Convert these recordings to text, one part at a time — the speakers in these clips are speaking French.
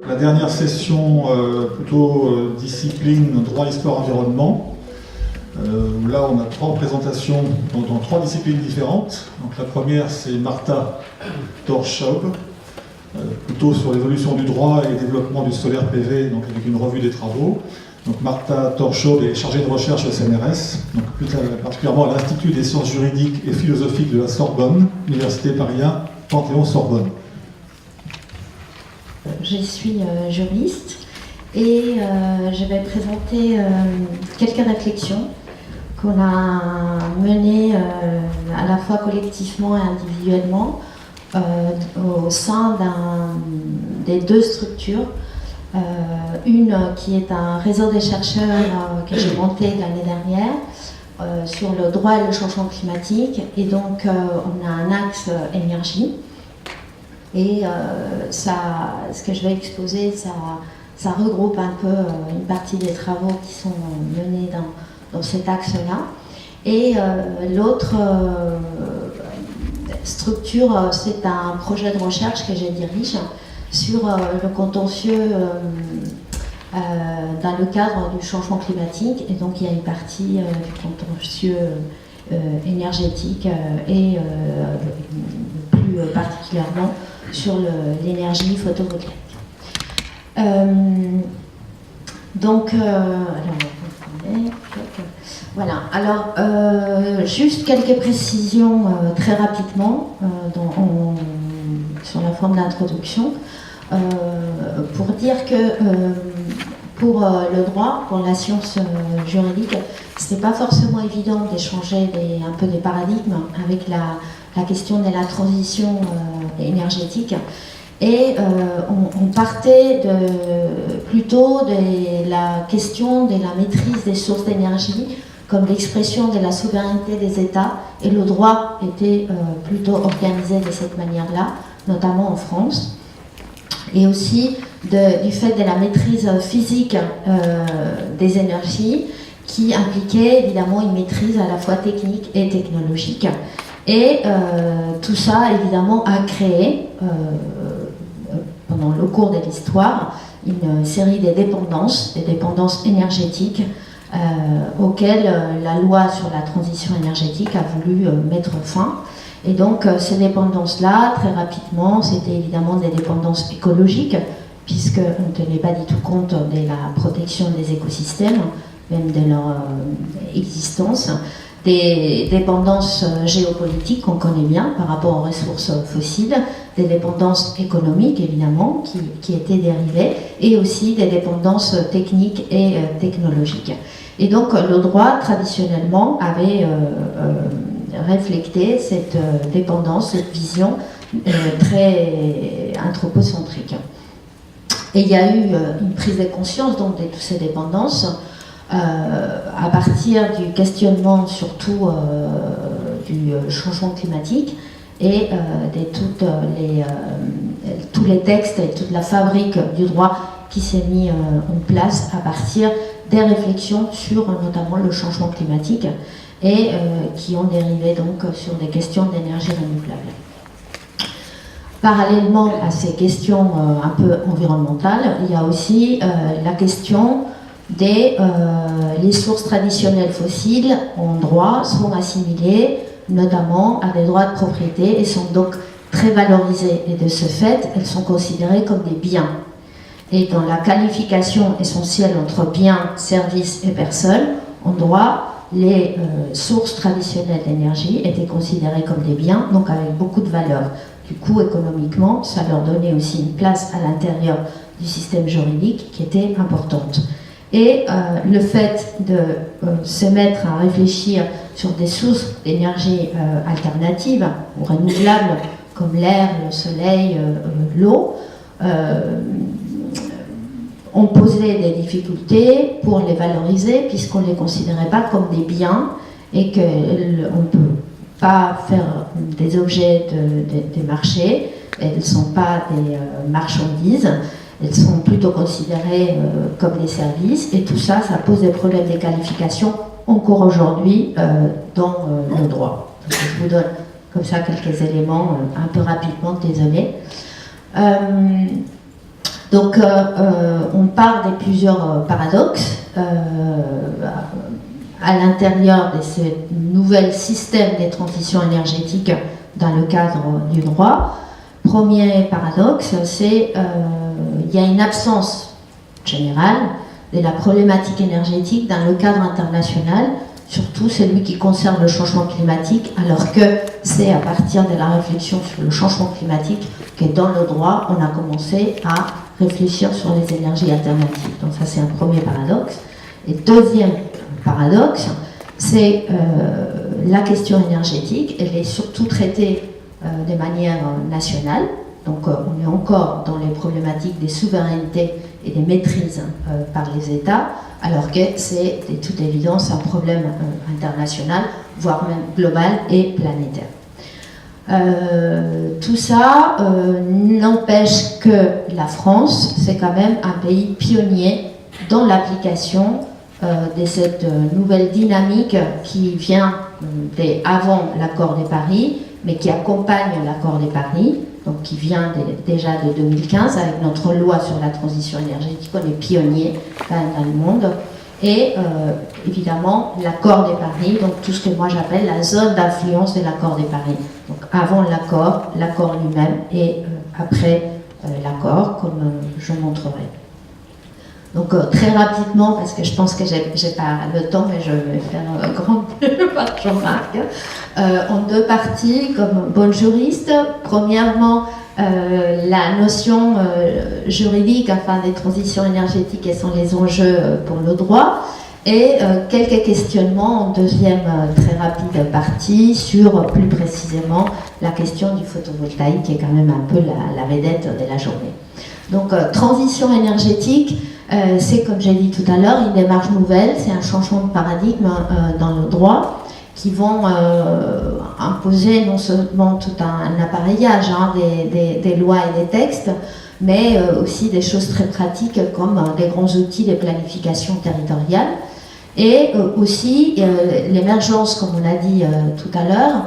La dernière session, discipline droit, histoire, environnement. Là, on a 3 présentations dans 3 disciplines différentes. Donc, la première, c'est Marta Torschob, plutôt sur l'évolution du droit et le développement du solaire PV, donc avec une revue des travaux. Donc, Marta Torschob est chargée de recherche au CNRS, donc plus particulièrement à l'Institut des sciences juridiques et philosophiques de la Sorbonne, Université Paris 1, Panthéon-Sorbonne. Je suis juriste et je vais présenter quelques réflexions qu'on a menées à la fois collectivement et individuellement au sein des 2 structures. Une qui est un réseau des chercheurs que j'ai monté l'année dernière sur le droit et le changement climatique, et donc on a un axe énergie. Et ce que je vais exposer, ça regroupe un peu une partie des travaux qui sont menés dans cet axe-là. Et l'autre structure, c'est un projet de recherche que je dirige sur le contentieux dans le cadre du changement climatique. Et donc il y a une partie du contentieux énergétique et plus particulièrement sur l'énergie photovoltaïque. Voilà. Alors, juste quelques précisions très rapidement sur la forme d'introduction pour dire que pour le droit, pour la science juridique, ce n'est pas forcément évident d'échanger un peu des paradigmes avec la question de la transition énergétique. Et on partait plutôt de la question de la maîtrise des sources d'énergie comme l'expression de la souveraineté des États, et le droit était plutôt organisé de cette manière-là, notamment en France, et aussi du fait de la maîtrise physique des énergies, qui impliquait évidemment une maîtrise à la fois technique et technologique. Et tout ça, évidemment, a créé, pendant le cours de l'histoire, une série de dépendances énergétiques auxquelles la loi sur la transition énergétique a voulu mettre fin. Et donc, ces dépendances-là, très rapidement, c'était évidemment des dépendances écologiques, puisqu'on ne tenait pas du tout compte de la protection des écosystèmes, même de leur existence. Des dépendances géopolitiques qu'on connaît bien par rapport aux ressources fossiles, des dépendances économiques évidemment qui étaient dérivées, et aussi des dépendances techniques et technologiques. Et donc le droit traditionnellement avait reflété cette dépendance, cette vision très anthropocentrique. Et il y a eu une prise de conscience donc de toutes ces dépendances à partir du questionnement surtout du changement climatique et de tous les textes et toute la fabrique du droit qui s'est mis en place à partir des réflexions sur notamment le changement climatique et qui ont dérivé donc sur des questions d'énergie renouvelable. Parallèlement à ces questions un peu environnementales, il y a aussi la question les sources traditionnelles fossiles en droit sont assimilées notamment à des droits de propriété et sont donc très valorisées. Et de ce fait, elles sont considérées comme des biens. Et dans la qualification essentielle entre biens, services et personnes, en droit, les sources traditionnelles d'énergie étaient considérées comme des biens, donc avec beaucoup de valeur. Du coup, économiquement, ça leur donnait aussi une place à l'intérieur du système juridique qui était importante. Et le fait de se mettre à réfléchir sur des sources d'énergie alternatives ou renouvelables, comme l'air, le soleil, l'eau, ont posé des difficultés pour les valoriser, puisqu'on ne les considérait pas comme des biens et qu'on ne peut pas faire des objets des marchés, elles ne sont pas des marchandises. Elles sont plutôt considérées comme des services, et tout ça, ça pose des problèmes de qualification encore aujourd'hui dans le droit. Donc, je vous donne comme ça quelques éléments un peu rapidement, désolé. Donc on part de plusieurs paradoxes à l'intérieur de ce nouvel système des transitions énergétiques dans le cadre du droit. Premier paradoxe, c'est qu'il y a une absence générale de la problématique énergétique dans le cadre international, surtout celui qui concerne le changement climatique, alors que c'est à partir de la réflexion sur le changement climatique que dans le droit, on a commencé à réfléchir sur les énergies alternatives. Donc ça, c'est un premier paradoxe. Et deuxième paradoxe, c'est la question énergétique. Elle est surtout traitée de manière nationale. Donc on est encore dans les problématiques des souverainetés et des maîtrises par les États, alors que c'est de toute évidence un problème international, voire même global et planétaire. Tout ça n'empêche que la France, c'est quand même un pays pionnier dans l'application de cette nouvelle dynamique qui vient avant l'accord de Paris, mais qui accompagne l'accord de Paris, donc qui vient déjà de 2015 avec notre loi sur la transition énergétique. On est pionnier quand même dans le monde. Et évidemment l'accord de Paris, donc tout ce que moi j'appelle la zone d'influence de l'accord de Paris. Donc avant l'accord lui-même et après l'accord, comme je montrerai. Donc très rapidement, parce que je pense que j'ai pas le temps, mais je vais faire un grand peu par Jean-Marc, en deux parties, comme bonne juriste. Premièrement, la notion juridique, enfin des transitions énergétiques, quels sont les enjeux pour le droit, et quelques questionnements en deuxième très rapide partie sur plus précisément la question du photovoltaïque, qui est quand même un peu la vedette de la journée. Donc transition énergétique, c'est, comme j'ai dit tout à l'heure, une démarche nouvelle, c'est un changement de paradigme dans le droit qui vont imposer non seulement tout un appareillage des lois et des textes, mais aussi des choses très pratiques comme des grands outils de planification territoriale, et aussi l'émergence, comme on a dit tout à l'heure,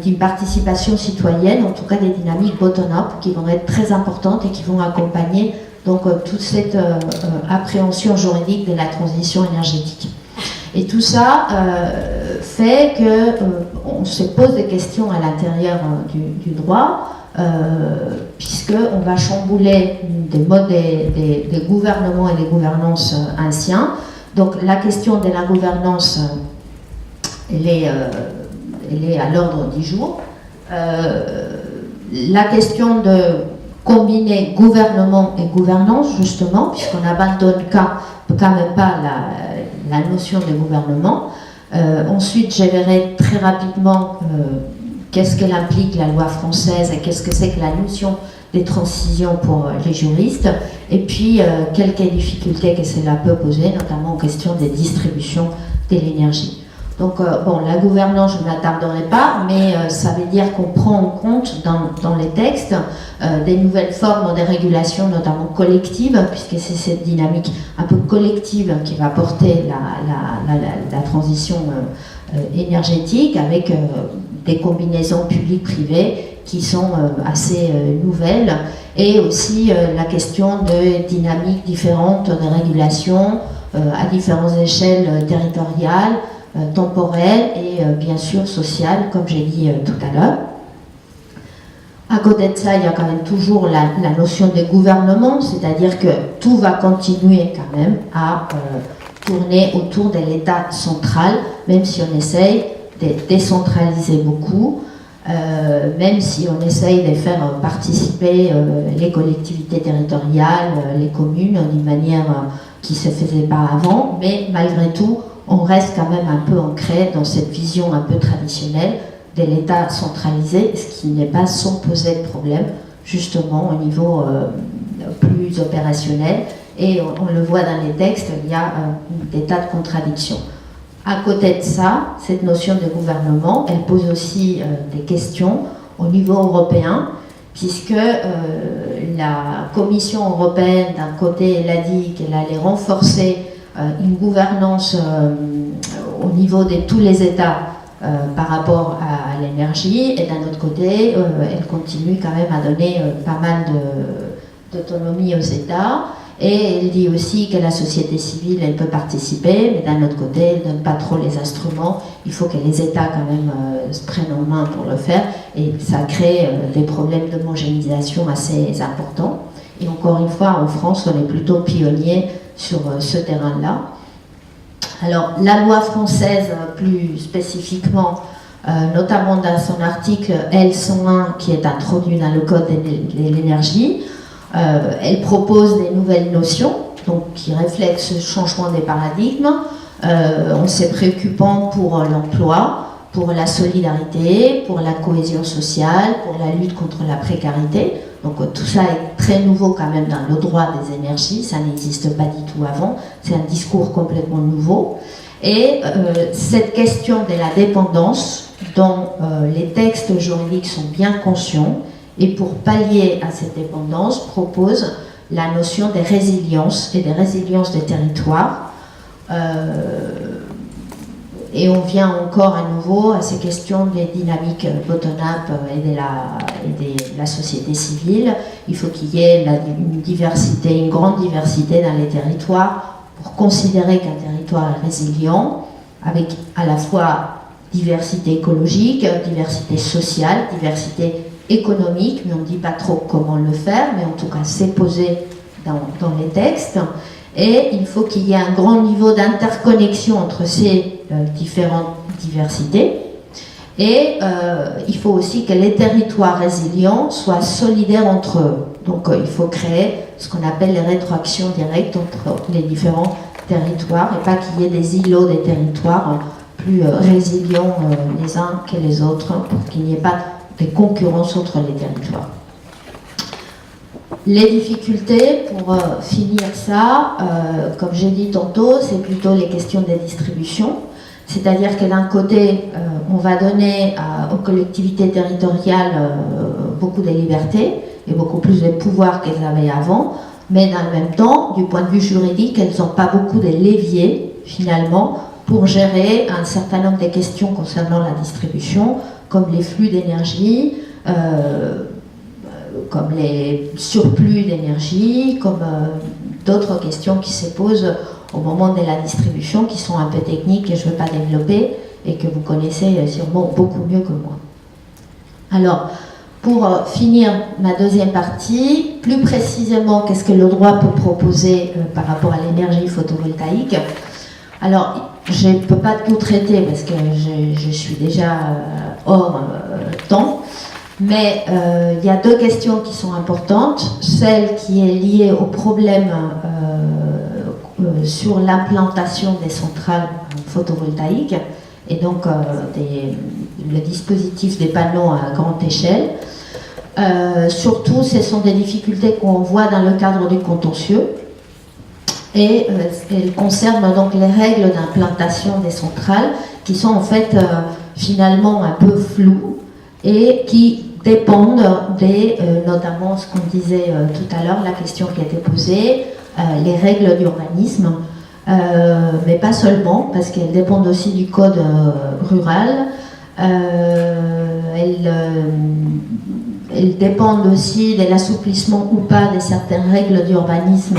d'une participation citoyenne, en tout cas des dynamiques bottom-up qui vont être très importantes et qui vont accompagner donc toute cette appréhension juridique de la transition énergétique. Et tout ça fait qu'on se pose des questions à l'intérieur du droit, puisqu'on va chambouler des modes des gouvernements et des gouvernances anciens. Donc la question de la gouvernance, elle est à l'ordre du jour. La question de combiner gouvernement et gouvernance, justement, puisqu'on n'abandonne quand même pas la notion de gouvernement. Ensuite, je verrai très rapidement qu'est-ce qu'elle implique, la loi française, et qu'est-ce que c'est que la notion des transitions pour les juristes, et puis quelques difficultés que cela peut poser, notamment en question des distributions de l'énergie. Donc, bon, la gouvernance, je ne m'attarderai pas, mais ça veut dire qu'on prend en compte dans les textes des nouvelles formes de régulation, notamment collectives, puisque c'est cette dynamique un peu collective qui va porter la transition énergétique, avec des combinaisons publiques-privées qui sont assez nouvelles, et aussi la question de dynamiques différentes de régulation à différentes échelles territoriales, temporelle et bien sûr sociale, comme j'ai dit tout à l'heure. À côté de ça, il y a quand même toujours la notion de gouvernement, c'est-à-dire que tout va continuer quand même à tourner autour de l'État central, même si on essaye de décentraliser beaucoup, même si on essaye de faire participer les collectivités territoriales, les communes, d'une manière qui ne se faisait pas avant, mais malgré tout, on reste quand même un peu ancré dans cette vision un peu traditionnelle de l'État centralisé, ce qui n'est pas sans poser de problème, justement au niveau plus opérationnel. Et on le voit dans les textes, il y a des tas de contradictions. À côté de ça, cette notion de gouvernement, elle pose aussi des questions au niveau européen, puisque la Commission européenne, d'un côté, elle a dit qu'elle allait renforcer une gouvernance au niveau de tous les États par rapport à l'énergie, et d'un autre côté, elle continue quand même à donner pas mal d'autonomie aux États. Et elle dit aussi que la société civile, elle peut participer, mais d'un autre côté, elle ne donne pas trop les instruments. Il faut que les États, quand même, se prennent en main pour le faire. Et ça crée des problèmes d'homogénéisation assez importants. Et encore une fois, en France, on est plutôt pionnier sur ce terrain-là. Alors, la loi française, plus spécifiquement, notamment dans son article L101, qui est introduit dans le Code de l'énergie, elle propose des nouvelles notions, donc qui reflètent ce changement des paradigmes, en se préoccupant pour l'emploi, pour la solidarité, pour la cohésion sociale, pour la lutte contre la précarité. Donc tout ça est très nouveau quand même dans le droit des énergies, ça n'existe pas du tout avant, c'est un discours complètement nouveau. Et cette question de la dépendance, dont les textes juridiques sont bien conscients, et pour pallier à cette dépendance, propose la notion de résilience et de résilience des territoires. Et on vient encore à nouveau à ces questions des dynamiques bottom-up et de la société civile. Il faut qu'il y ait une diversité, une grande diversité dans les territoires pour considérer qu'un territoire est résilient, avec à la fois diversité écologique, diversité sociale, diversité économique, mais on ne dit pas trop comment le faire, mais en tout cas c'est posé dans les textes. Et il faut qu'il y ait un grand niveau d'interconnexion entre ces différentes diversités. Et il faut aussi que les territoires résilients soient solidaires entre eux. Donc il faut créer ce qu'on appelle les rétroactions directes entre les différents territoires, et pas qu'il y ait des îlots des territoires plus résilients les uns que les autres, pour qu'il n'y ait pas de concurrence entre les territoires. Les difficultés, pour finir ça, comme j'ai dit tantôt, c'est plutôt les questions des distributions. C'est-à-dire que d'un côté, on va donner aux collectivités territoriales beaucoup de liberté et beaucoup plus de pouvoir qu'elles avaient avant, mais dans le même temps, du point de vue juridique, elles n'ont pas beaucoup de leviers, finalement, pour gérer un certain nombre de questions concernant la distribution, comme les flux d'énergie, comme les surplus d'énergie, comme d'autres questions qui se posent au moment de la distribution, qui sont un peu techniques et je ne veux pas développer, et que vous connaissez sûrement beaucoup mieux que moi. Alors, pour finir ma deuxième partie, plus précisément, qu'est-ce que le droit peut proposer par rapport à l'énergie photovoltaïque? Alors, je ne peux pas tout traiter parce que je suis déjà hors temps, mais il y a deux questions qui sont importantes. Celle qui est liée au problème sur l'implantation des centrales photovoltaïques et donc le dispositif des panneaux à grande échelle. Surtout, ce sont des difficultés qu'on voit dans le cadre du contentieux. Et elles concernent donc les règles d'implantation des centrales qui sont en fait finalement un peu floues et qui dépendent notamment ce qu'on disait tout à l'heure, la question qui a été posée, les règles d'urbanisme, mais pas seulement, parce qu'elles dépendent aussi du code rural. Elles dépendent aussi de l'assouplissement ou pas de certaines règles d'urbanisme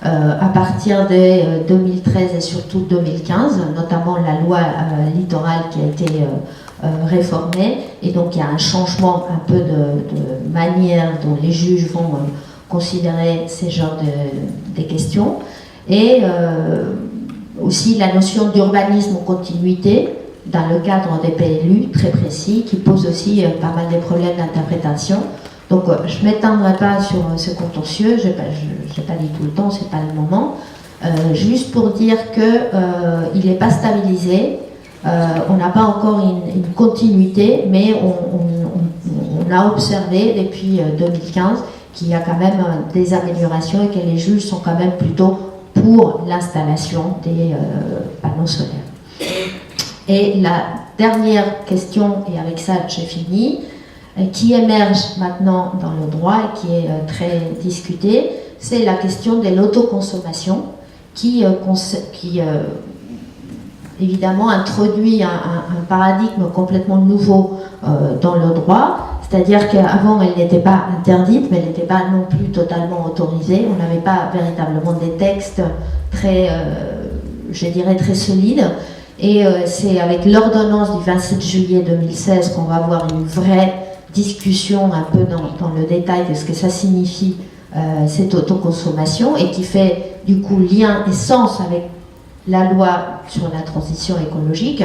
à partir de 2013 et surtout 2015, notamment la loi littorale qui a été réformée, et donc il y a un changement un peu de manière dont les juges vont considérer ces genres de questions, et aussi la notion d'urbanisme en continuité dans le cadre des PLU très précis qui pose aussi pas mal de problèmes d'interprétation. Donc je ne m'étendrai pas sur ce contentieux, je n'ai pas dit tout le temps, ce n'est pas le moment. Juste pour dire qu'il n'est pas stabilisé, on n'a pas encore une continuité, mais on a observé depuis 2015 qu'il y a quand même des améliorations et que les juges sont quand même plutôt pour l'installation des panneaux solaires. Et la dernière question, et avec ça j'ai fini, qui émerge maintenant dans le droit et qui est très discutée, c'est la question de l'autoconsommation qui évidemment introduit un paradigme complètement nouveau dans le droit. C'est-à-dire qu'avant, elle n'était pas interdite, mais elle n'était pas non plus totalement autorisée. On n'avait pas véritablement des textes très, je dirais, très solides. Et c'est avec l'ordonnance du 27 juillet 2016 qu'on va avoir une vraie discussion un peu dans le détail de ce que ça signifie, cette autoconsommation, et qui fait du coup lien et sens avec la loi sur la transition écologique.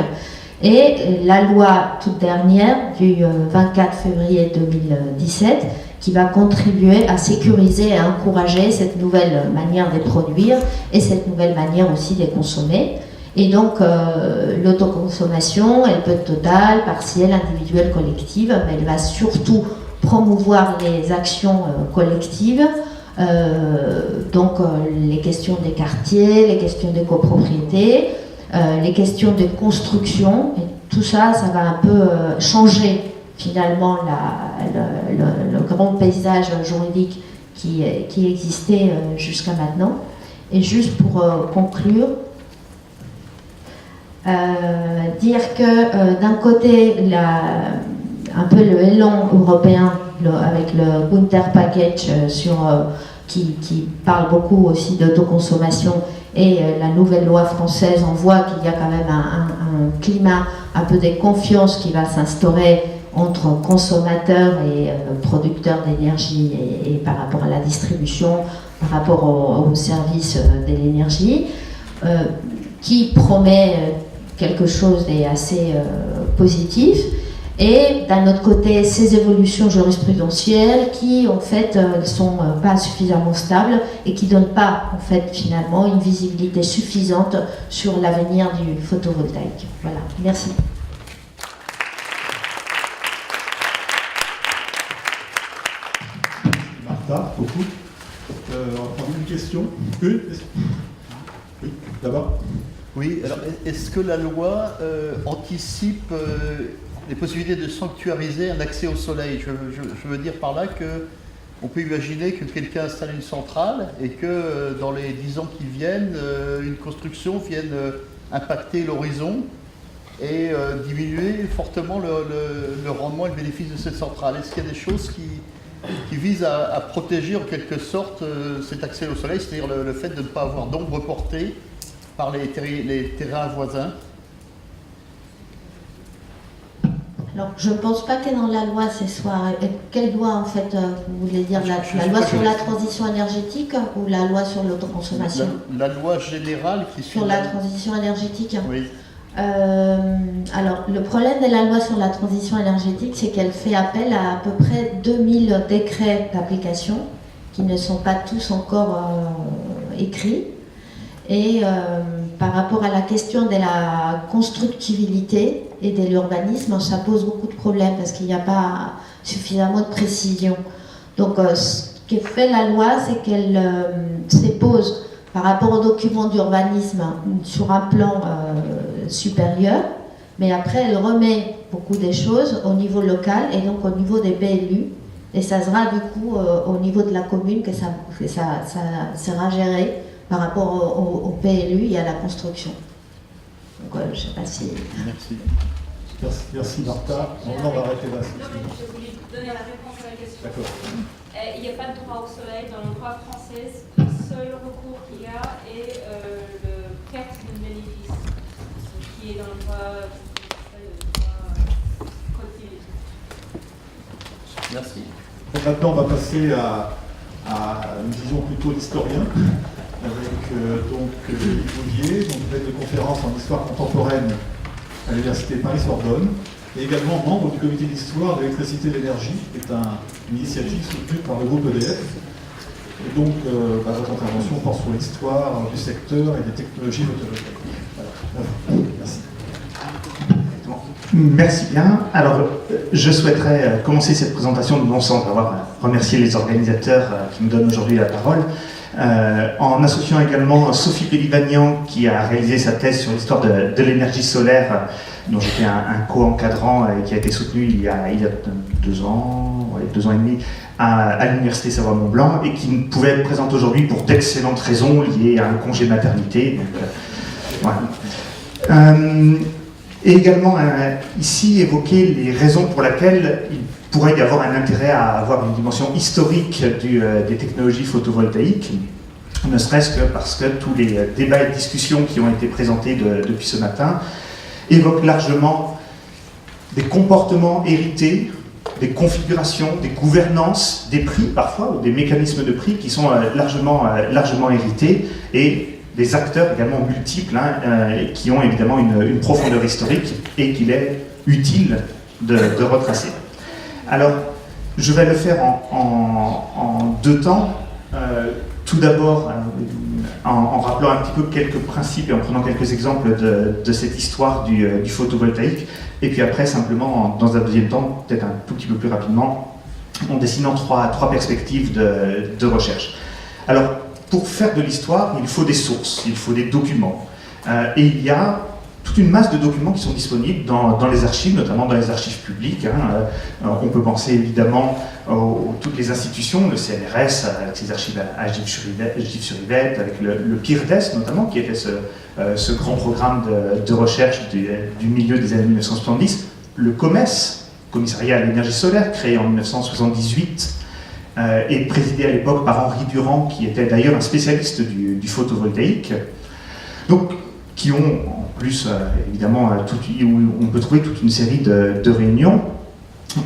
Et la loi toute dernière du 24 février 2017 qui va contribuer à sécuriser et à encourager cette nouvelle manière de produire et cette nouvelle manière aussi de consommer. Et donc l'autoconsommation, elle peut être totale, partielle, individuelle, collective, mais elle va surtout promouvoir les actions collectives, donc les questions des quartiers, les questions de copropriété, les questions de construction, et tout ça, ça va un peu changer finalement le grand paysage juridique qui existait jusqu'à maintenant. Et juste pour conclure, dire que d'un côté, un peu le élan européen avec le Winter Package qui parle beaucoup aussi d'autoconsommation, et la nouvelle loi française, on voit qu'il y a quand même un climat un peu de confiance qui va s'instaurer entre consommateurs et producteurs d'énergie et par rapport à la distribution, par rapport au service de l'énergie, qui promet quelque chose d'assez positif. Et d'un autre côté, ces évolutions jurisprudentielles qui, en fait, ne sont pas suffisamment stables et qui ne donnent pas, en fait, finalement, une visibilité suffisante sur l'avenir du photovoltaïque. Voilà, merci. Martha, beaucoup. On va prendre une question. Une question. Oui, d'abord. Oui, alors est-ce que la loi anticipe les possibilités de sanctuariser un accès au soleil? Je veux dire par là qu'on peut imaginer que quelqu'un installe une centrale et que dans les 10 ans qui viennent, une construction vienne impacter l'horizon et diminuer fortement le rendement et le bénéfice de cette centrale. Est-ce qu'il y a des choses qui visent à protéger en quelque sorte cet accès au soleil, c'est-à-dire le fait de ne pas avoir d'ombre portée par les terrains voisins? Alors, je ne pense pas que dans la loi, ce soit... Quelle loi, en fait, vous voulez dire la loi sur la transition énergétique ou la loi sur l'autoconsommation? La loi générale qui suit... Sur la transition énergétique? Oui. Alors, le problème de la loi sur la transition énergétique, c'est qu'elle fait appel à peu près 2000 décrets d'application qui ne sont pas tous encore écrits. Et par rapport à la question de la constructibilité et de l'urbanisme, ça pose beaucoup de problèmes parce qu'il n'y a pas suffisamment de précision. Donc ce que fait la loi, c'est qu'elle s'épose par rapport aux documents d'urbanisme sur un plan supérieur, mais après elle remet beaucoup des choses au niveau local et donc au niveau des PLU. Et ça sera du coup au niveau de la commune que ça sera géré par rapport au PLU et à la construction. Donc, je ne sais pas si... Merci. Merci Martha. On va arrêter là. Non, mais je voulais donner la réponse à la question. D'accord. Il n'y a pas de droit au soleil dans le droit français. Le seul recours qu'il y a est le perte de bénéfice, ce qui est dans le droit code civil. Merci. Donc maintenant, on va passer à une vision plutôt d'historien, avec Yves Bouvier, maître de conférence en histoire contemporaine à l'Université Paris-Sorbonne, et également membre du comité d'histoire de l'électricité et de l'énergie, qui est une initiative soutenue par le groupe EDF. Et donc, votre intervention porte sur l'histoire du secteur et des technologies photovoltaïques. Voilà. Merci. Merci bien. Alors, je souhaiterais commencer cette présentation de mon sens, d'avoir remercié les organisateurs qui me donnent aujourd'hui la parole, en associant également Sophie Pellivagnan qui a réalisé sa thèse sur l'histoire de l'énergie solaire, dont j'étais un co-encadrant et qui a été soutenue il y a 2 ans, 2 ans et demi, à l'Université Savoie-Mont-Blanc, et qui ne pouvait être présente aujourd'hui pour d'excellentes raisons liées à un congé maternité. Donc, voilà. Et également ici évoquer les raisons pour lesquelles il pourrait y avoir un intérêt à avoir une dimension historique des technologies photovoltaïques, ne serait-ce que parce que tous les débats et discussions qui ont été présentés depuis ce matin évoquent largement des comportements hérités, des configurations, des gouvernances, des prix parfois, ou des mécanismes de prix qui sont largement hérités, et des acteurs également multiples, qui ont évidemment une profondeur historique et qu'il est utile de retracer. Alors, je vais le faire en deux temps. Tout d'abord, en rappelant un petit peu quelques principes et en prenant quelques exemples de cette histoire du photovoltaïque, et puis après, simplement, dans un deuxième temps, peut-être un tout petit peu plus rapidement, en dessinant trois perspectives de recherche. Alors, pour faire de l'histoire, il faut des sources, il faut des documents. Et il y a toute une masse de documents qui sont disponibles dans les archives, notamment dans les archives publiques. On peut penser évidemment à toutes les institutions, le CNRS, avec ses archives à Gif-sur-Yvette, avec le PIRDES notamment, qui était ce grand programme de recherche du milieu des années 1970, le COMES, Commissariat à l'énergie solaire, créé en 1978, et présidé à l'époque par Henri Durand, qui était d'ailleurs un spécialiste du photovoltaïque. Donc, qui ont en plus, évidemment, où on peut trouver toute une série de réunions.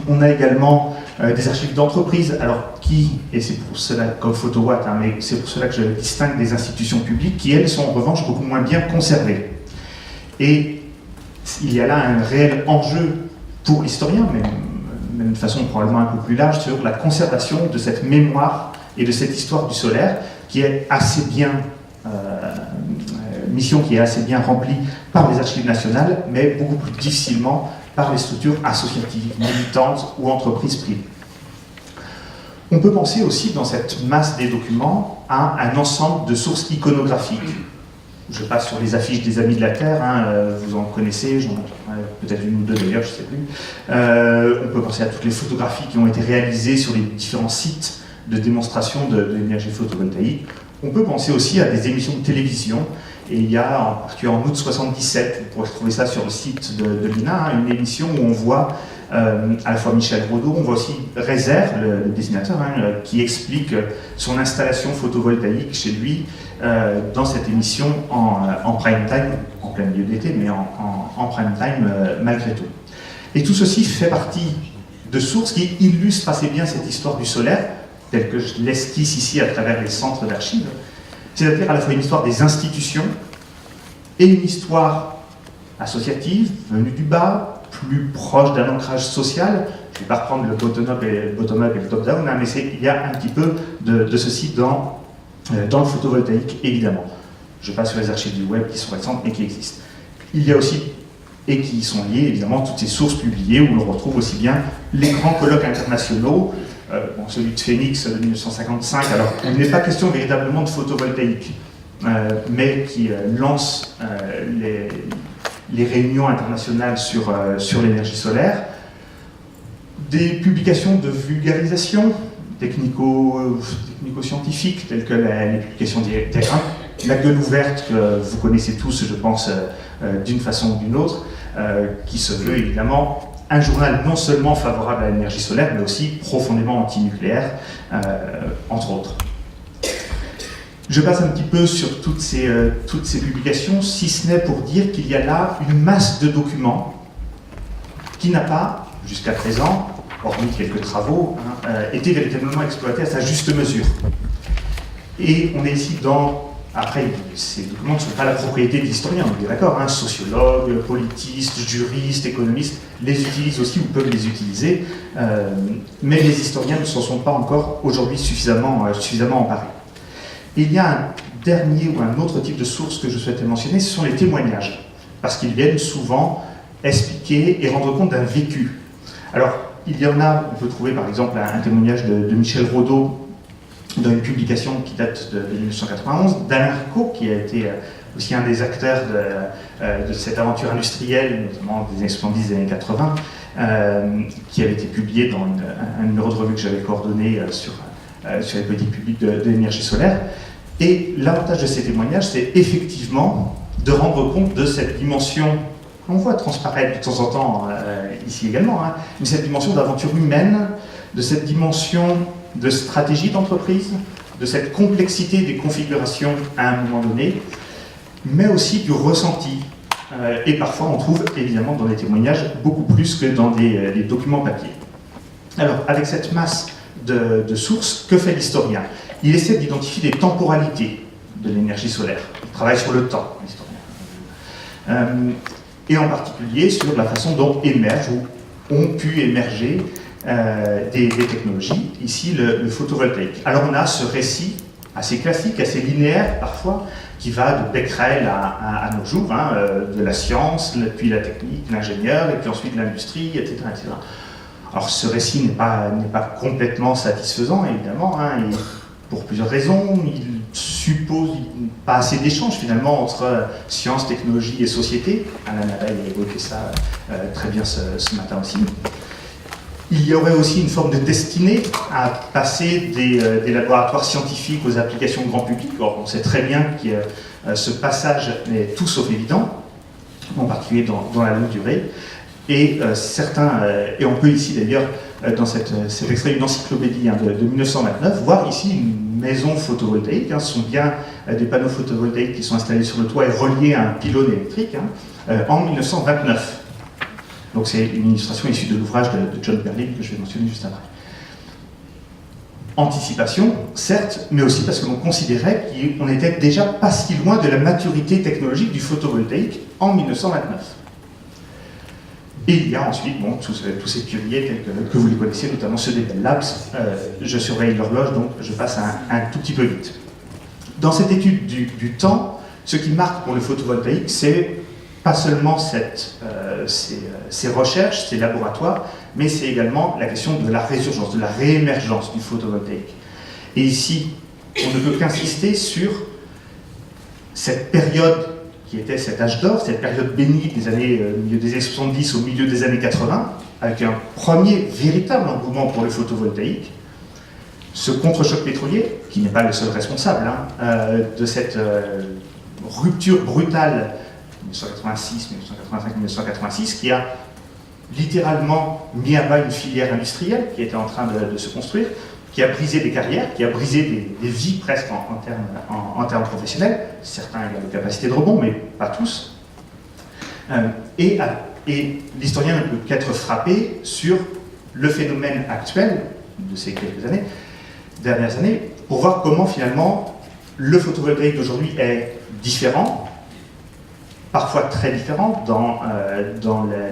On a également des archives d'entreprises, alors et c'est pour cela, comme Photowatt, mais c'est pour cela que je distingue des institutions publiques, qui elles sont en revanche beaucoup moins bien conservées. Et il y a là un réel enjeu pour l'historien, mais de façon probablement un peu plus large, sur la conservation de cette mémoire et de cette histoire du solaire, qui est assez bien mission qui est assez bien remplie par les archives nationales, mais beaucoup plus difficilement par les structures associatives, militantes ou entreprises privées. On peut penser aussi, dans cette masse des documents, à un ensemble de sources iconographiques. Je passe sur les affiches des Amis de la Terre, vous en connaissez, j'en ai peut-être une ou deux d'ailleurs, je ne sais plus. On peut penser à toutes les photographies qui ont été réalisées sur les différents sites de démonstration de l'énergie photovoltaïque. On peut penser aussi à des émissions de télévision. Et il y a, en particulier en août 77, vous pourrez trouver ça sur le site de l'INA, une émission où on voit à la fois Michel Rodot, on voit aussi Rézère, le dessinateur, qui explique son installation photovoltaïque chez lui dans cette émission en prime time, en plein milieu d'été, mais en prime time malgré tout. Et tout ceci fait partie de sources qui illustrent assez bien cette histoire du solaire, telle que je l'esquisse ici à travers les centres d'archives. C'est-à-dire à la fois une histoire des institutions et une histoire associative, venue du bas, plus proche d'un ancrage social. Je ne vais pas reprendre le bottom-up et le top-down, mais il y a un petit peu de ceci dans le photovoltaïque, évidemment. Je passe sur les archives du web qui sont récentes et qui existent. Il y a aussi, et qui sont liées évidemment, toutes ces sources publiées où l'on retrouve aussi bien les grands colloques internationaux, celui de Phoenix de 1955, alors il n'est pas question véritablement de photovoltaïque, mais qui lance les réunions internationales sur l'énergie solaire, des publications de vulgarisation technico-scientifiques, telles que les publications d'IRA, la gueule ouverte que vous connaissez tous, je pense, d'une façon ou d'une autre, qui se veut évidemment un journal non seulement favorable à l'énergie solaire, mais aussi profondément anti-nucléaire, entre autres. Je passe un petit peu sur toutes ces publications, si ce n'est pour dire qu'il y a là une masse de documents qui n'a pas, jusqu'à présent, hormis quelques travaux, été véritablement exploité à sa juste mesure. Et on est ici dans... Après, ces documents ne sont pas la propriété des historiens, on est d'accord, sociologues, politistes, juristes, économistes les utilisent aussi ou peuvent les utiliser, mais les historiens ne s'en sont pas encore aujourd'hui suffisamment emparés. Et il y a un dernier ou un autre type de source que je souhaitais mentionner, ce sont les témoignages, parce qu'ils viennent souvent expliquer et rendre compte d'un vécu. Alors, il y en a, on peut trouver par exemple un témoignage de Michel Rodot, dans une publication qui date de 1991, d'Alain Rico, qui a été aussi un des acteurs de cette aventure industrielle, notamment des années 70 et des années 80, qui avait été publié dans un numéro de revue que j'avais coordonné sur les politiques publiques de l'énergie solaire. Et l'avantage de ces témoignages, c'est effectivement de rendre compte de cette dimension qu'on voit transparaître de temps en temps ici également, hein, mais cette dimension d'aventure humaine, de cette dimension de stratégie d'entreprise, de cette complexité des configurations à un moment donné, mais aussi du ressenti. Et parfois, on trouve évidemment dans les témoignages beaucoup plus que dans des documents papier. Alors, avec cette masse de sources, que fait l'historien? Il essaie d'identifier des temporalités de l'énergie solaire. Il travaille sur le temps, l'historien. Et en particulier sur la façon dont émergent ou ont pu émerger des technologies, ici le photovoltaïque. Alors on a ce récit assez classique, assez linéaire parfois, qui va de Becquerel à nos jours, hein, de la science, puis la technique, l'ingénieur, et puis ensuite l'industrie, etc., etc. Alors ce récit n'est pas complètement satisfaisant, évidemment, hein, et pour plusieurs raisons. Il suppose pas assez d'échanges finalement entre science, technologie et société. Alain Nadal a évoqué ça très bien ce matin aussi. Il y aurait aussi une forme de destinée à passer des laboratoires scientifiques aux applications grand public. Or, on sait très bien que ce passage est tout sauf évident, en particulier dans la longue durée. Et et on peut ici d'ailleurs, dans cet extrait d'une encyclopédie de 1929, voir ici une maison photovoltaïque. Hein, ce sont bien des panneaux photovoltaïques qui sont installés sur le toit et reliés à un pylône électrique, hein, en 1929. Donc c'est une illustration issue de l'ouvrage de John Perlin que je vais mentionner juste après. Anticipation, certes, mais aussi parce que l'on considérait qu'on n'était déjà pas si loin de la maturité technologique du photovoltaïque en 1929. Et il y a ensuite tous ces pionniers tels que vous les connaissez, notamment ceux des Bell Labs. Je surveille l'horloge, donc je passe un tout petit peu vite. Dans cette étude du temps, ce qui marque pour le photovoltaïque, c'est pas seulement ces recherches, ces laboratoires, mais c'est également la question de la résurgence, de la réémergence du photovoltaïque. Et ici, on ne peut qu'insister sur cette période qui était cet âge d'or, cette période bénie des années, milieu des années 70 au milieu des années 80, avec un premier véritable engouement pour le photovoltaïque, ce contre-choc pétrolier, qui n'est pas le seul responsable de cette rupture brutale 1986, 1985, 1986, qui a littéralement mis à bas une filière industrielle qui était en train de se construire, qui a brisé des carrières, qui a brisé des vies presque en termes professionnels. Certains ont des capacités de rebond, mais pas tous. Et l'historien ne peut qu'être frappé sur le phénomène actuel de ces dernières années, pour voir comment finalement le photovoltaïque d'aujourd'hui est différent, parfois très différent dans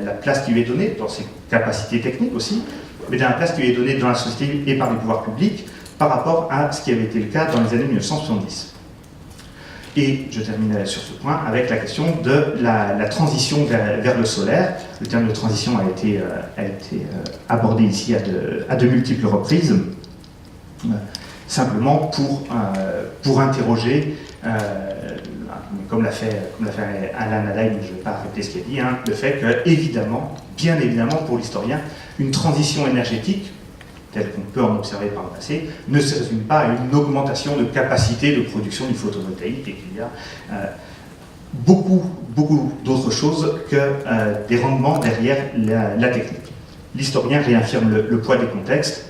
la place qui lui est donnée, dans ses capacités techniques aussi, mais dans la place qui lui est donnée dans la société et par les pouvoirs publics par rapport à ce qui avait été le cas dans les années 1970. Et je terminerai sur ce point avec la question de la transition vers le solaire. Le terme de transition a été abordé ici à de multiples reprises, simplement pour interroger, comme l'a fait Alain Nadal, je ne vais pas répéter ce qu'il a dit, hein, le fait que, évidemment, bien évidemment pour l'historien, une transition énergétique, telle qu'on peut en observer par le passé, ne se résume pas à une augmentation de capacité de production du photovoltaïque et qu'il y a beaucoup d'autres choses que des rendements derrière la technique. L'historien réaffirme le poids des contextes.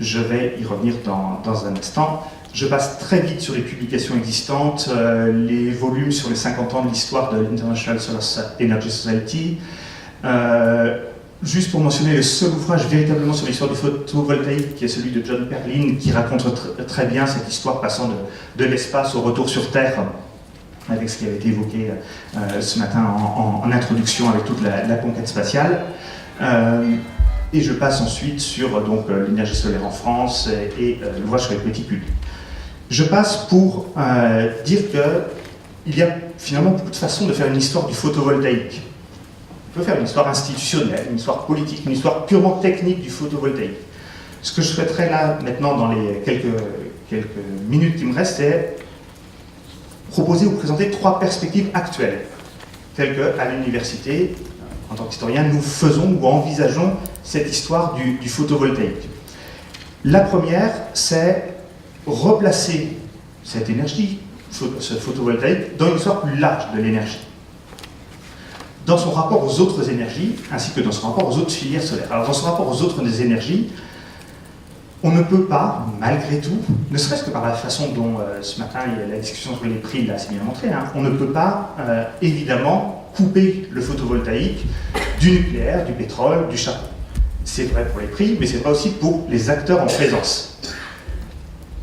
Je vais y revenir dans un instant. Je passe très vite sur les publications existantes, les volumes sur les 50 ans de l'histoire de l'International Solar Energy Society. Juste pour mentionner le seul ouvrage véritablement sur l'histoire du photovoltaïque, qui est celui de John Perlin, qui raconte très bien cette histoire passant de l'espace au retour sur Terre, avec ce qui avait été évoqué ce matin en introduction avec toute la conquête spatiale. Et je passe ensuite sur l'énergie solaire en France et l'ouvrage sur les petits publics. Je passe pour dire qu'il y a finalement beaucoup de façons de faire une histoire du photovoltaïque. On peut faire une histoire institutionnelle, une histoire politique, une histoire purement technique du photovoltaïque. Ce que je souhaiterais là, maintenant, dans les quelques minutes qui me restent, c'est proposer ou présenter 3 perspectives actuelles, telles qu'à l'université, en tant qu'historien, nous faisons ou envisageons cette histoire du photovoltaïque. La première, c'est replacer cette énergie, ce photovoltaïque, dans une histoire plus large de l'énergie. dans son rapport aux autres énergies, ainsi que dans son rapport aux autres filières solaires. Alors dans son rapport aux autres énergies, on ne peut pas, malgré tout, ne serait-ce que par la façon dont ce matin la discussion sur les prix l'a assez bien montré, hein, on ne peut pas évidemment couper le photovoltaïque du nucléaire, du pétrole, du charbon. C'est vrai pour les prix, mais c'est vrai aussi pour les acteurs en présence.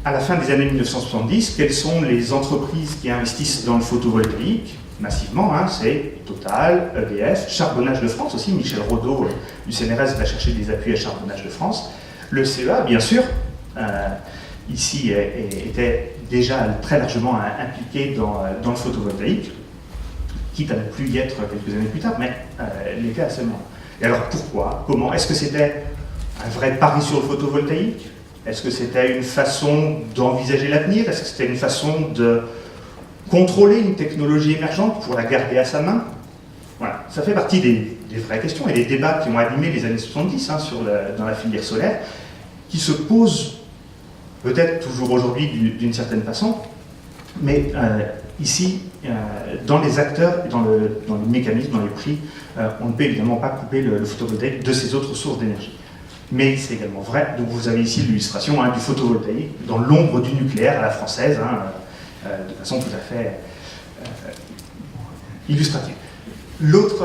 À la fin des années 1970, quelles sont les entreprises qui investissent dans le photovoltaïque massivement, hein? C'est Total, EDF, Charbonnage de France aussi, Michel Rodot du CNRS va chercher des appuis à Charbonnage de France. Le CEA, bien sûr, ici était déjà très largement impliqué dans le photovoltaïque, quitte à ne plus y être quelques années plus tard, mais l'était à ce moment. Et alors pourquoi? Comment? Est-ce que c'était un vrai pari sur le photovoltaïque? Est-ce que c'était une façon d'envisager l'avenir? Est-ce que c'était une façon de contrôler une technologie émergente pour la garder à sa main? Voilà, ça fait partie des vraies questions et des débats qui ont animé les années 70 hein, dans la filière solaire, qui se posent peut-être toujours aujourd'hui d'une certaine façon, mais ici, dans les acteurs, dans les mécanismes, dans les prix, on ne peut évidemment pas couper le photovoltaïque de ces autres sources d'énergie. Mais c'est également vrai, donc vous avez ici l'illustration hein, du photovoltaïque dans l'ombre du nucléaire à la française, hein, de façon tout à fait illustrative. L'autre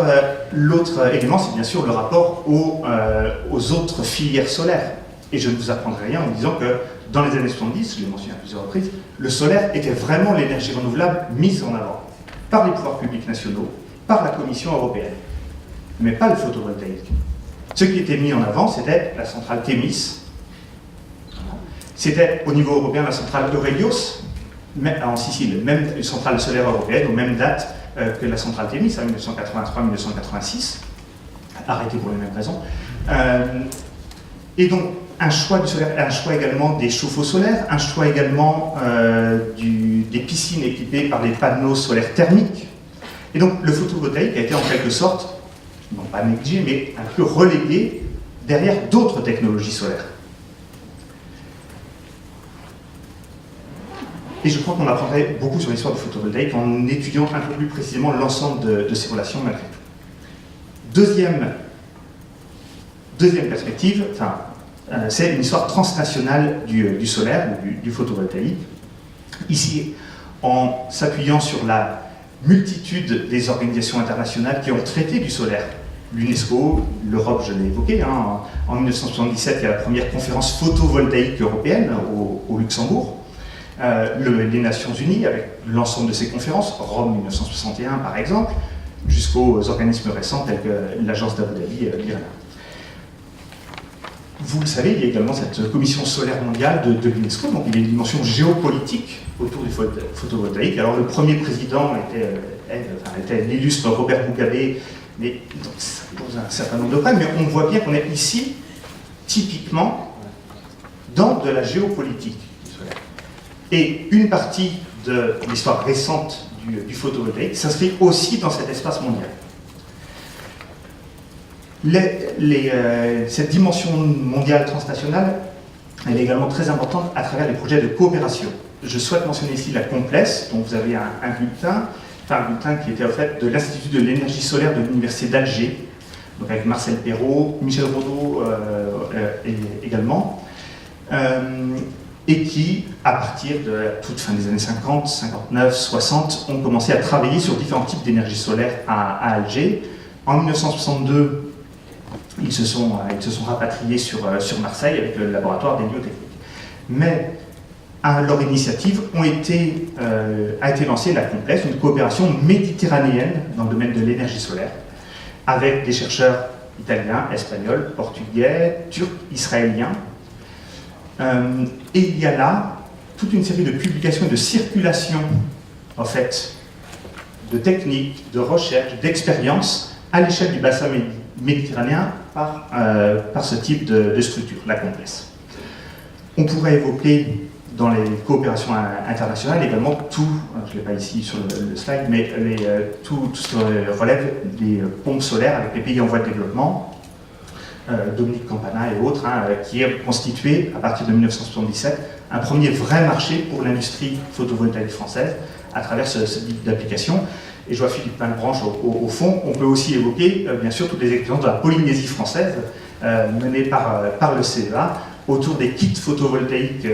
élément, c'est bien sûr le rapport aux autres filières solaires. Et je ne vous apprendrai rien en disant que dans les années 70, je l'ai mentionné à plusieurs reprises, le solaire était vraiment l'énergie renouvelable mise en avant par les pouvoirs publics nationaux, par la Commission européenne, mais pas le photovoltaïque. Ce qui était mis en avant, c'était la centrale Thémis. C'était au niveau européen la centrale Eurelios, en Sicile, même une centrale solaire européenne, aux mêmes dates que la centrale Thémis, en 1983-1986, arrêtée pour les mêmes raisons. Et donc, un choix du solaire, un choix également des chauffe-eau solaires, un choix également des piscines équipées par des panneaux solaires thermiques. Et donc, le photovoltaïque a été en quelque sorte, non pas négligé, mais un peu relégué derrière d'autres technologies solaires. Et je crois qu'on apprendrait beaucoup sur l'histoire du photovoltaïque en étudiant un peu plus précisément l'ensemble de ces relations malgré tout. Deuxième perspective, c'est une histoire transnationale du solaire, ou du photovoltaïque. Ici, en s'appuyant sur la multitude des organisations internationales qui ont traité du solaire. L'UNESCO, l'Europe, je l'ai évoqué, hein, en 1977, il y a la première conférence photovoltaïque européenne au Luxembourg. Les Nations Unies, avec l'ensemble de ces conférences, Rome 1961 par exemple, jusqu'aux organismes récents tels que l'agence d'Abu Dhabi, l'IRENA. Vous le savez, il y a également cette commission solaire mondiale de l'UNESCO, donc il y a une dimension géopolitique autour du photovoltaïque. Alors le premier président était l'illustre Robert Mugabe, mais donc, ça pose un certain nombre de problèmes, mais on voit bien qu'on est ici, typiquement, dans de la géopolitique du solaire. Et une partie de l'histoire récente du photovoltaïque s'inscrit aussi dans cet espace mondial. Cette dimension mondiale transnationale, elle est également très importante à travers les projets de coopération. Je souhaite mentionner ici la Complesse, dont vous avez un bulletin qui était en fait de l'Institut de l'énergie solaire de l'Université d'Alger, donc avec Marcel Perrault, Michel Rodot également, et qui, à partir de la toute fin des années 50, 59, 60, ont commencé à travailler sur différents types d'énergie solaire à Alger. En 1962, ils se sont rapatriés sur Marseille avec le laboratoire d'héliotechnique. Mais à leur initiative a été lancée la Complesse, une coopération méditerranéenne dans le domaine de l'énergie solaire, avec des chercheurs italiens, espagnols, portugais, turcs, israéliens. Et il y a là toute une série de publications et de circulations, en fait, de techniques, de recherches, d'expériences à l'échelle du bassin méditerranéen par ce type de structure, la Complesse. On pourrait évoquer dans les coopérations internationales également tout, je ne l'ai pas ici sur le slide, mais tout ce qui relève des pompes solaires avec les pays en voie de développement, Dominique Campana et autres, qui a constitué, à partir de 1977, un premier vrai marché pour l'industrie photovoltaïque française à travers ce type d'application. et je vois Philippe Malbranche au fond, on peut aussi évoquer bien sûr toutes les expériences de la Polynésie française menées par le CEA autour des kits photovoltaïques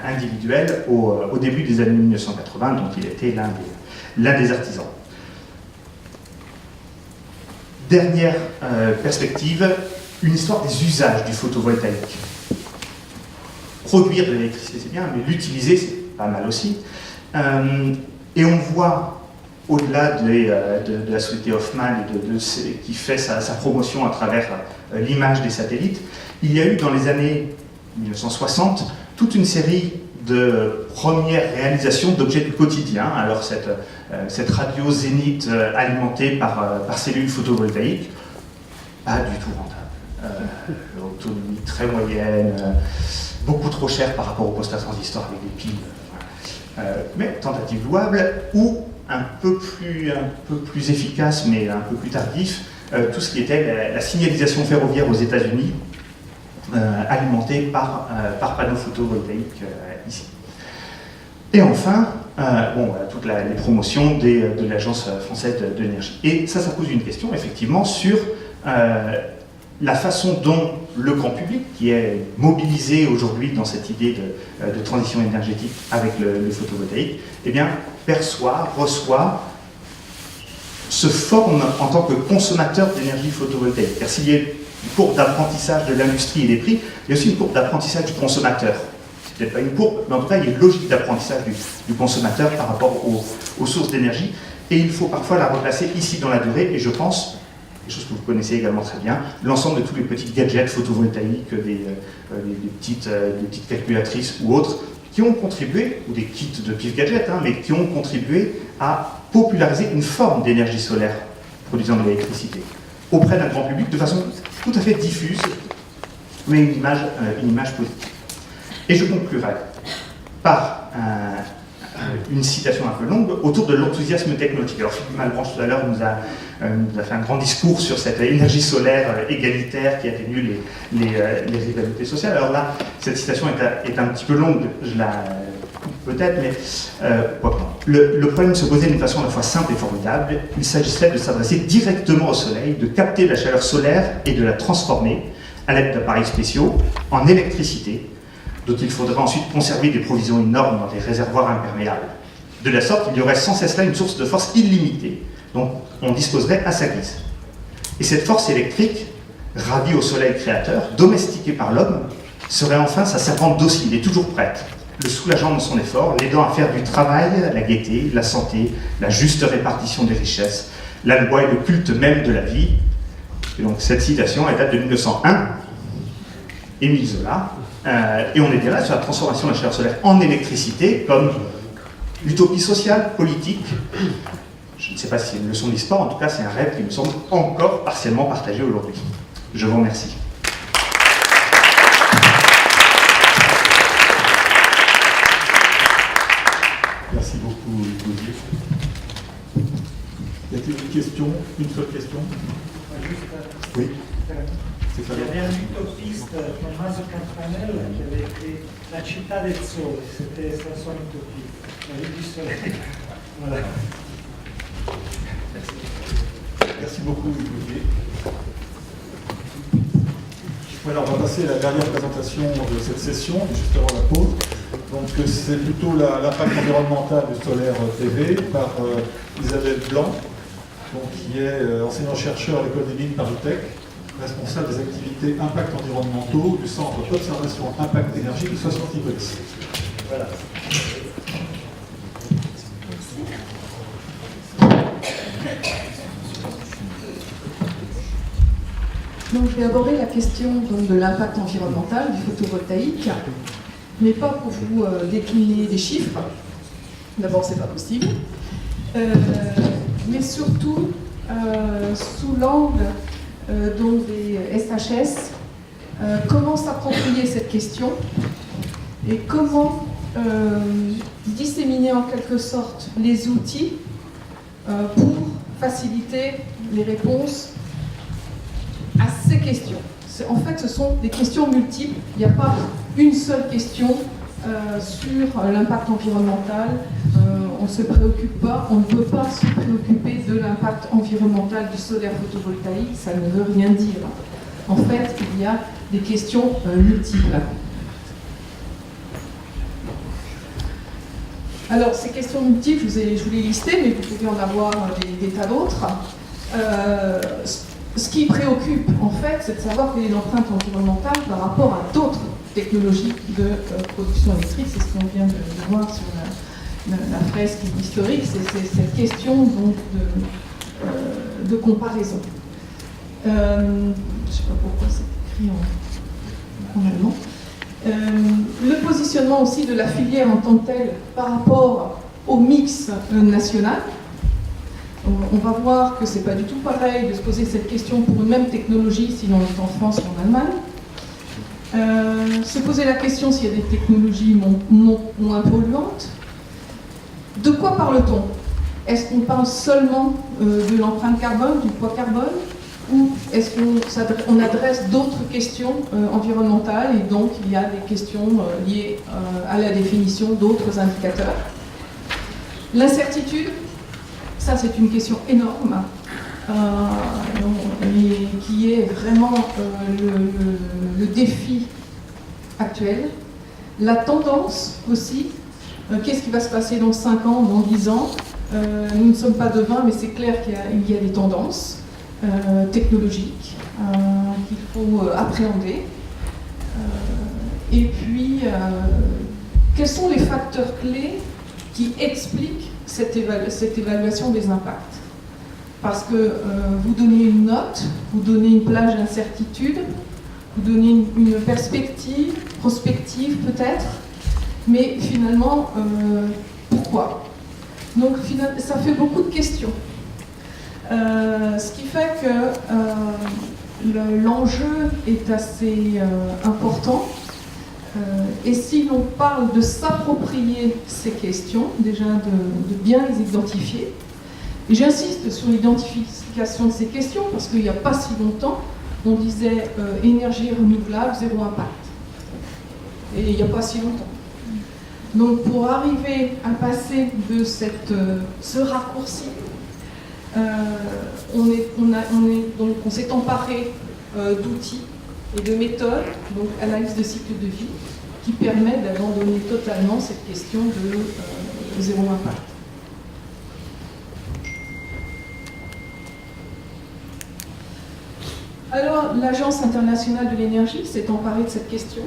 individuels au début des années 1980, dont il était l'un des artisans. Dernière perspective, une histoire des usages du photovoltaïque. Produire de l'électricité, c'est bien, mais l'utiliser, c'est pas mal aussi. Et on voit, au-delà de la société Hoffmann et qui fait sa promotion à travers l'image des satellites, il y a eu dans les années 1960 toute une série de premières réalisations d'objets du quotidien. Alors cette radio Zénith alimentée par cellules photovoltaïques, pas du tout rentable. Autonomie très moyenne, beaucoup trop cher par rapport au poste à transistor avec des piles. Mais tentative louable, ou un peu plus efficace mais un peu plus tardif, tout ce qui était la signalisation ferroviaire aux États-Unis, alimentée par panneaux photovoltaïques ici. Et enfin, toutes les promotions de l'Agence française de l'énergie. Et ça pose une question effectivement sur la façon dont le grand public, qui est mobilisé aujourd'hui dans cette idée de transition énergétique avec le photovoltaïque, eh bien, perçoit, reçoit, se forme en tant que consommateur d'énergie photovoltaïque. Car s'il y a une courbe d'apprentissage de l'industrie et des prix, il y a aussi une courbe d'apprentissage du consommateur. C'est peut-être pas une courbe, mais en tout cas, il y a une logique d'apprentissage du consommateur par rapport aux sources d'énergie. Et il faut parfois la replacer ici dans la durée, et je pense, des choses que vous connaissez également très bien, l'ensemble de tous les petits gadgets photovoltaïques, des petites calculatrices ou autres, qui ont contribué, ou des kits de pif gadgets, mais qui ont contribué à populariser une forme d'énergie solaire produisant de l'électricité auprès d'un grand public de façon tout à fait diffuse, mais une image positive. Et je conclurai par une citation un peu longue autour de l'enthousiasme technologique. Alors Philippe Malbranche tout à l'heure nous a fait un grand discours sur cette énergie solaire égalitaire qui atténue les rivalités sociales. Alors là, cette citation est un petit peu longue, je la coupe peut-être, mais le problème se posait d'une façon à la fois simple et formidable. Il s'agissait de s'adresser directement au soleil, de capter la chaleur solaire et de la transformer à l'aide d'appareils spéciaux en électricité, dont il faudrait ensuite conserver des provisions énormes dans des réservoirs imperméables. De la sorte, il y aurait sans cesse là une source de force illimitée, dont on disposerait à sa guise. Et cette force électrique, ravie au soleil créateur, domestiquée par l'homme, serait enfin sa servante docile et toujours prête, le soulageant dans son effort, l'aidant à faire du travail la gaieté, la santé, la juste répartition des richesses, la loi et le culte même de la vie. Et donc cette citation, elle date de 1901, Émile Zola, et on était là sur la transformation de la chaleur solaire en électricité comme utopie sociale, politique. Je ne sais pas si c'est une leçon d'histoire, en tout cas c'est un rêve qui me semble encore partiellement partagé aujourd'hui. Je vous remercie. Merci beaucoup, Olivier. Y a-t-il une question? Une seule question? Oui. Il y avait un utopiste, Tommaso Campanella, qui avait écrit La città del sole, c'était son utopie, la ville du soleil. Voilà. Merci beaucoup, Olivier. Voilà, on va passer à la dernière présentation de cette session, juste avant la pause. Donc, c'est plutôt l'impact environnemental du solaire TV par Isabelle Blanc, donc, qui est enseignant-chercheur à l'école des mines Paris-Tech, responsable des activités impact environnementaux du Centre d'observation impact énergie de Soissons-Tivolis. Voilà. Donc, je vais aborder la question donc, de l'impact environnemental du photovoltaïque, mais pas pour vous décliner des chiffres. D'abord, c'est pas possible. Mais surtout sous l'angle donc des SHS, comment s'approprier cette question et comment disséminer en quelque sorte les outils pour faciliter les réponses à ces questions. En fait, ce sont des questions multiples. Il n'y a pas une seule question sur l'impact environnemental on ne se préoccupe pas, on ne peut pas se préoccuper de l'impact environnemental du solaire photovoltaïque, ça ne veut rien dire. En fait, il y a des questions multiples. Alors, ces questions multiples, je vous les listais, mais vous pouvez en avoir des tas d'autres. Ce qui préoccupe, en fait, c'est de savoir quelle est l'empreinte environnementale par rapport à d'autres technologies de production électrique. C'est ce qu'on vient de voir sur la fresque historique, c'est cette question donc, de comparaison. Je ne sais pas pourquoi c'est écrit en allemand. Le positionnement aussi de la filière en tant que telle par rapport au mix national. On va voir que c'est pas du tout pareil de se poser cette question pour une même technologie si l'on est en France ou en Allemagne. Se poser la question s'il y a des technologies moins polluantes. De quoi parle-t-on? Est-ce qu'on parle seulement de l'empreinte carbone, du poids carbone, ou est-ce qu'on adresse d'autres questions environnementales et donc il y a des questions liées à la définition d'autres indicateurs? L'incertitude, ça c'est une question énorme et qui est vraiment le défi actuel. La tendance aussi, qu'est-ce qui va se passer dans 5 ans, dans 10 ans? Nous ne sommes pas devins, mais c'est clair qu'il y a des tendances technologiques qu'il faut appréhender. Et puis, quels sont les facteurs clés qui expliquent cette évaluation des impacts? Parce que vous donnez une note, vous donnez une plage d'incertitude, vous donnez une perspective, prospective peut-être, mais finalement, pourquoi? Donc ça fait beaucoup de questions. Ce qui fait que l'enjeu est assez important. Et si l'on parle de s'approprier ces questions, déjà de bien les identifier, et j'insiste sur l'identification de ces questions parce qu'il n'y a pas si longtemps, on disait énergie renouvelable, zéro impact. Et il n'y a pas si longtemps. Donc pour arriver à passer de ce raccourci, on s'est emparé d'outils et de méthodes, donc analyse de cycle de vie, qui permet d'abandonner totalement cette question de zéro impact. Alors, l'Agence internationale de l'énergie s'est emparée de cette question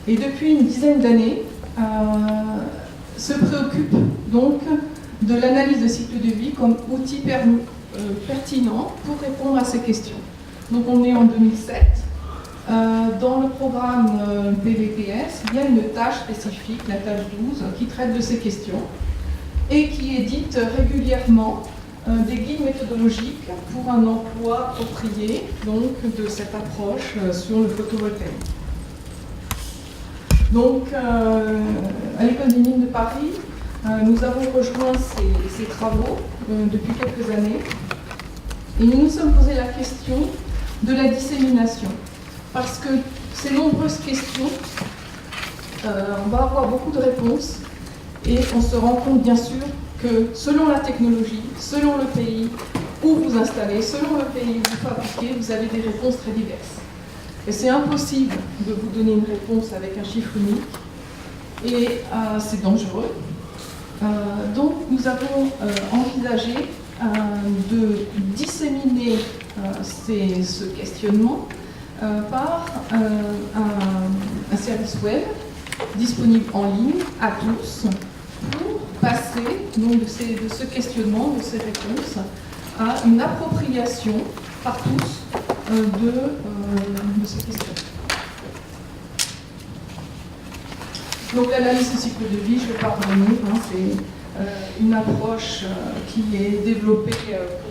et depuis une dizaine d'années se préoccupe donc de l'analyse de cycle de vie comme outil pertinent pour répondre à ces questions. Donc on est en 2007. Dans le programme PVPS, il y a une tâche spécifique, la tâche 12, qui traite de ces questions et qui édite régulièrement des guides méthodologiques pour un emploi approprié donc, de cette approche sur le photovoltaïque. Donc, à l'École des mines de Paris, nous avons rejoint ces travaux depuis quelques années et nous nous sommes posé la question de la dissémination. Parce que ces nombreuses questions, on va avoir beaucoup de réponses et on se rend compte bien sûr que selon la technologie, selon le pays où vous installez, selon le pays où vous fabriquez, vous avez des réponses très diverses. Et c'est impossible de vous donner une réponse avec un chiffre unique et c'est dangereux. Donc nous avons envisagé de disséminer ce questionnement par un service web disponible en ligne à tous pour passer donc, de ce questionnement, de ces réponses, à une appropriation par tous de ces questions. Donc l'analyse du cycle de vie, je ne vais pas revenir, c'est une approche qui est développée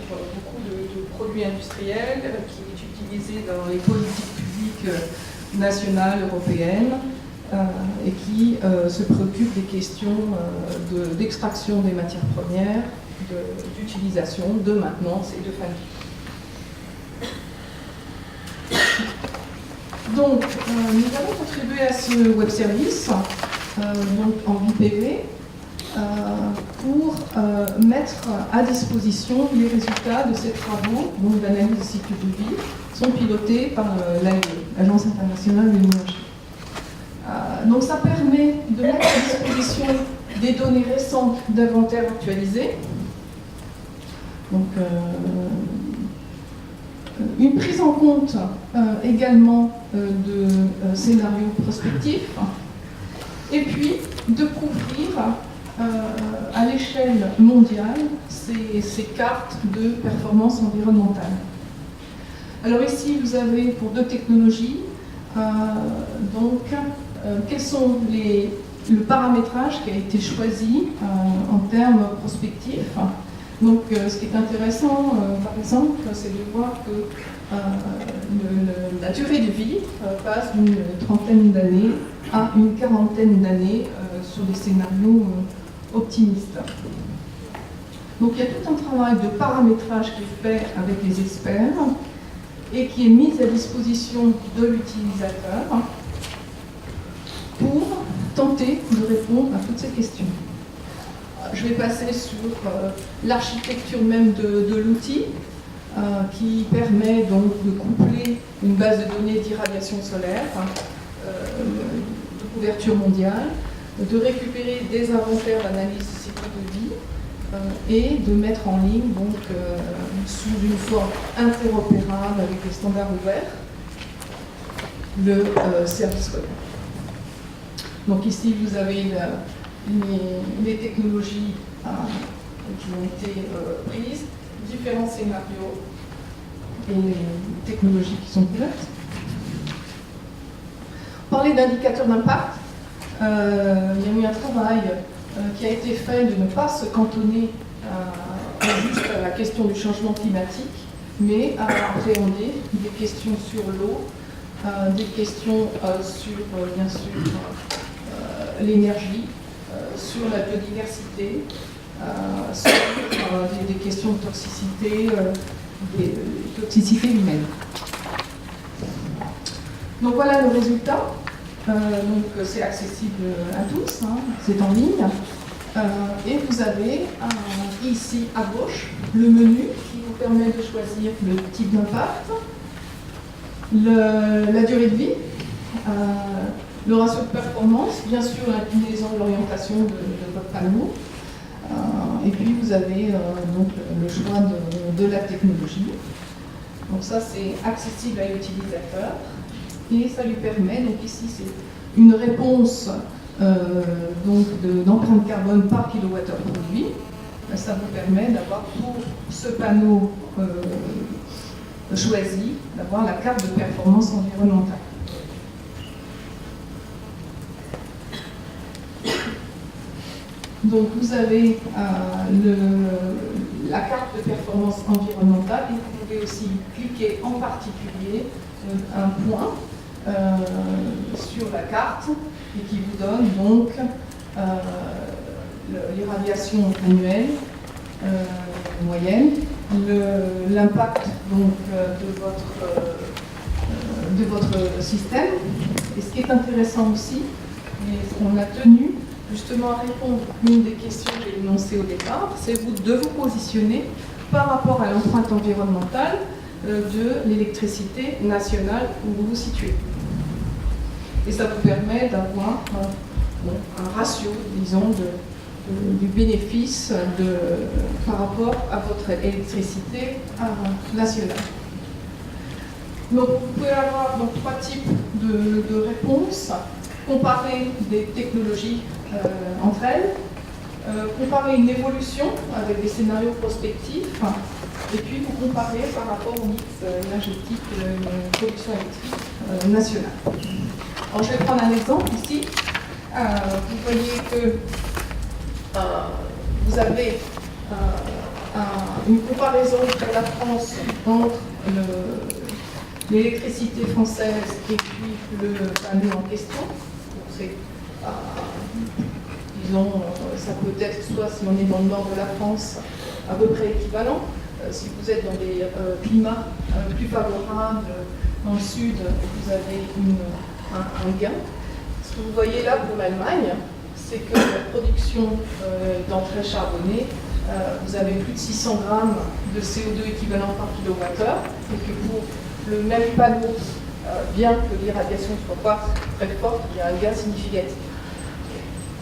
pour beaucoup de produits industriels, qui est utilisée dans les politiques publiques nationales, européennes, et qui se préoccupe des questions d'extraction des matières premières, d'utilisation, de maintenance et de fin de vie. Donc, nous avons contribué à ce web service donc en vie PV pour mettre à disposition les résultats de ces travaux d'analyse de cycle de vie sont pilotés par l'AIE, l'Agence internationale de l'énergie. Donc ça permet de mettre à disposition des données récentes d'inventaire actualisés. Donc une prise en compte également de scénarios prospectifs, et puis de couvrir à l'échelle mondiale ces cartes de performance environnementale. Alors ici, vous avez pour deux technologies, quels sont le paramétrage qui a été choisi en termes prospectifs. Donc ce qui est intéressant, par exemple, c'est de voir que la durée de vie passe d'une trentaine d'années à une quarantaine d'années sur des scénarios optimistes. Donc il y a tout un travail de paramétrage qui est fait avec les experts et qui est mis à disposition de l'utilisateur pour tenter de répondre à toutes ces questions. Je vais passer sur l'architecture même de l'outil qui permet donc de coupler une base de données d'irradiation solaire de couverture mondiale, de récupérer des inventaires d'analyse de cycle de vie et de mettre en ligne donc, sous une forme interopérable avec les standards ouverts le service web. Donc ici vous avez les technologies qui ont été prises, différents scénarios et les technologies qui sont couvertes. Parler d'indicateurs d'impact, il y a eu un travail qui a été fait de ne pas se cantonner juste à la question du changement climatique, mais à appréhender des questions sur l'eau, des questions sur, bien sûr, l'énergie, sur la biodiversité, sur des questions de toxicité, des toxicités humaines. Donc voilà le résultat. Donc c'est accessible à tous, hein, c'est en ligne. Et vous avez ici à gauche le menu qui vous permet de choisir le type d'impact, la durée de vie, le ratio de performance, bien sûr l'inclinaison de l'orientation de votre panneau. Et puis vous avez donc le choix de la technologie. Donc ça c'est accessible à l'utilisateur et ça lui permet, donc ici c'est une réponse d'empreinte carbone par kilowattheure produit. Ça vous permet d'avoir pour ce panneau choisi, d'avoir la carte de performance environnementale. Donc vous avez la carte de performance environnementale et vous pouvez aussi cliquer en particulier un point sur la carte et qui vous donne donc l'irradiation annuelle moyenne, l'impact donc de votre système. Et ce qui est intéressant aussi, et on a tenu justement à répondre à une des questions que j'ai énoncées au départ, c'est de vous positionner par rapport à l'empreinte environnementale de l'électricité nationale où vous vous situez. Et ça vous permet d'avoir un ratio, disons, du bénéfice par rapport à votre électricité nationale. Donc vous pouvez avoir donc, trois types de réponses. Comparer des technologies entre elles, comparer une évolution avec des scénarios prospectifs, et puis vous comparer par rapport au mix énergétique de production électrique nationale. Alors je vais prendre un exemple ici. Vous voyez que vous avez une comparaison pour la France entre l'électricité française et puis le panneau en question. C'est, disons, ça peut être soit si on est dans le nord de la France, à peu près équivalent. Si vous êtes dans des climats plus favorables, dans le sud, vous avez un gain. Ce que vous voyez là pour l'Allemagne, c'est que la production d'engrais charbonnés, vous avez plus de 600 grammes de CO2 équivalent par kilowattheure, et que pour le même panneau, bien que l'irradiation ne soit pas très forte, il y a un gain significatif.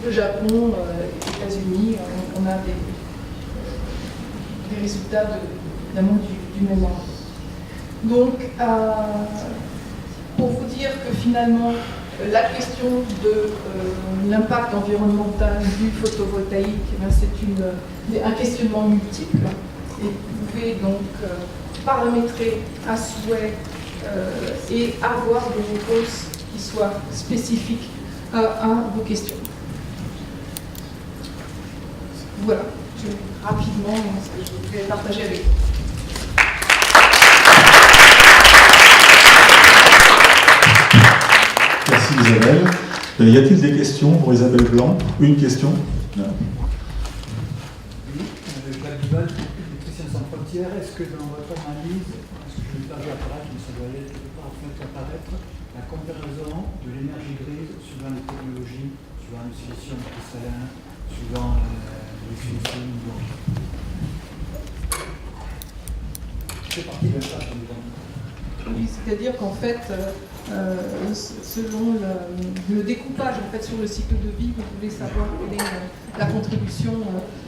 Le Japon, les États-Unis, on a des résultats évidemment du même ordre. Donc, pour vous dire que finalement, la question de l'impact environnemental du photovoltaïque, c'est un questionnement multiple. Et vous pouvez donc paramétrer à souhait et avoir des réponses qui soient spécifiques à vos questions. Voilà, rapidement ce que je voulais partager avec vous. Merci Isabelle. Y a-t-il des questions pour Isabelle Blanc? Une question? Non. Oui, Jacques Duval, Nutrition sans frontières. Est-ce que dans votre analyse, est-ce que je n'ai pas vu apparaître, mais ça doit aller quelque part apparaître, la comparaison de l'énergie grise suivant les technologies, suivant le silicium cristallin, suivant les fusils? C'est parti de ça, Oui, c'est-à-dire qu'en fait, selon le découpage en fait, sur le cycle de vie, vous voulez savoir quelle est la contribution.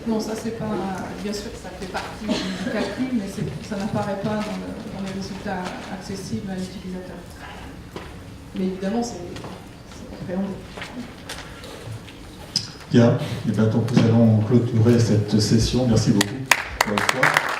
Non, ça c'est pas. Bien sûr que ça fait partie du calcul, mais ça n'apparaît pas dans les résultats accessibles à l'utilisateur. Mais évidemment, c'est compréhendé. Bien, et bien donc nous allons clôturer cette session. Merci beaucoup. Bonne soirée.